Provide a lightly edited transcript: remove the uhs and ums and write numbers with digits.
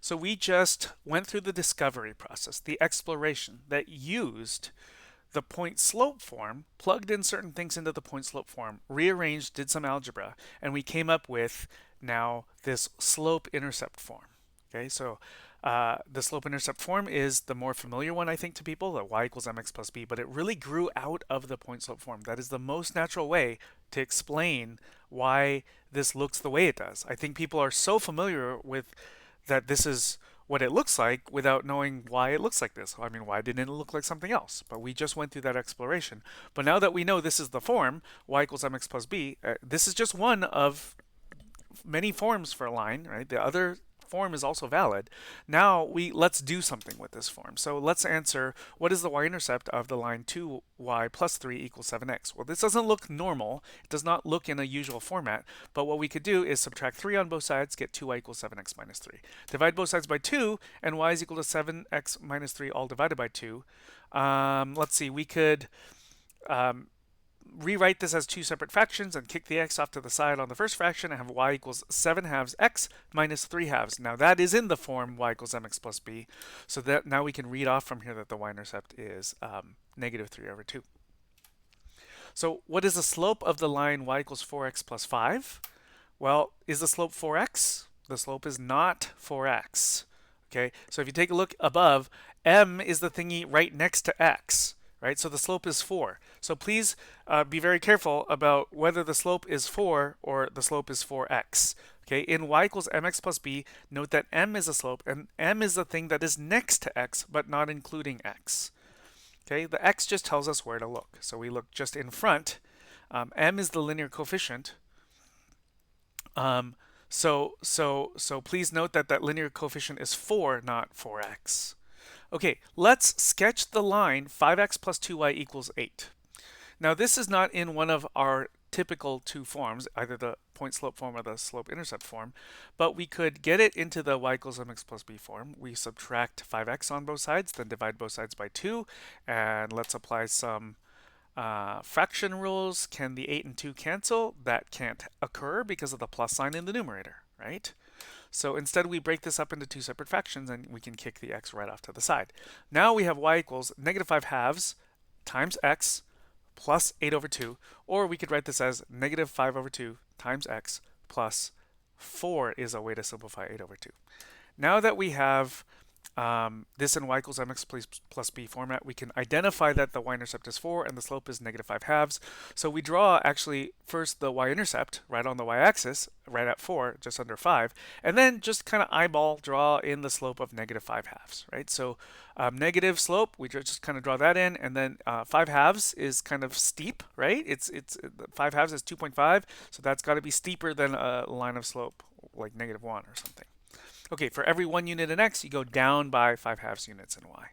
So we just went through the discovery process, the exploration that used the point slope form, plugged in certain things into the point slope form, rearranged, did some algebra, and we came up with now this slope intercept form. Okay, so the slope intercept form is the more familiar one, I think, to people, that y equals mx plus b, but it really grew out of the point slope form. That is the most natural way to explain why this looks the way it does. I think people are so familiar with that this is what it looks like without knowing why it looks like this. I mean, why didn't it look like something else? But we just went through that exploration. But now that we know this is the form, y equals mx plus b, this is just one of many forms for a line, right? The other form is also valid. Now let's do something with this form. So let's answer, what is the y-intercept of the line 2y plus 3 equals 7x? Well, this doesn't look normal. It does not look in a usual format. But what we could do is subtract 3 on both sides, get 2y equals 7x minus 3. Divide both sides by 2, and y is equal to 7x minus 3 all divided by 2. Let's see, we could rewrite this as two separate fractions and kick the x off to the side on the first fraction and have y equals 7 halves x minus 3 halves. Now that is in the form y equals mx plus b. So that now we can read off from here that the y-intercept is negative 3 over 2. So what is the slope of the line y equals 4x plus 5? Well, is the slope 4x? The slope is not 4x. Okay, so if you take a look above, m is the thingy right next to x. Right? So the slope is 4. So please be very careful about whether the slope is 4 or the slope is 4x. Okay, in y equals mx plus b, note that m is a slope and m is the thing that is next to x but not including x. Okay, the x just tells us where to look. So we look just in front. M is the linear coefficient. So please note that that linear coefficient is 4, not 4x. Okay, let's sketch the line 5x plus 2y equals 8. Now this is not in one of our typical two forms, either the point slope form or the slope intercept form, but we could get it into the y equals mx plus b form. We subtract 5x on both sides, then divide both sides by 2, and let's apply some fraction rules. Can the 8 and 2 cancel? That can't occur because of the plus sign in the numerator, right? So instead we break this up into two separate fractions and we can kick the x right off to the side. Now we have y equals negative 5 halves times x plus 8 over 2, or we could write this as negative 5 over 2 times x plus 4 is a way to simplify 8 over 2. Now that we have this in y equals mx plus b format, we can identify that the y-intercept is 4 and the slope is negative 5 halves. So we draw actually first the y-intercept right on the y-axis, right at 4, just under 5, and then just kind of eyeball draw in the slope of negative 5 halves, right? So negative slope, we just kind of draw that in, and then 5 halves is kind of steep, right? It's 5 halves is 2.5, so that's got to be steeper than a line of slope like negative 1 or something. Okay, for every 1 unit in x, you go down by 5 halves units in y.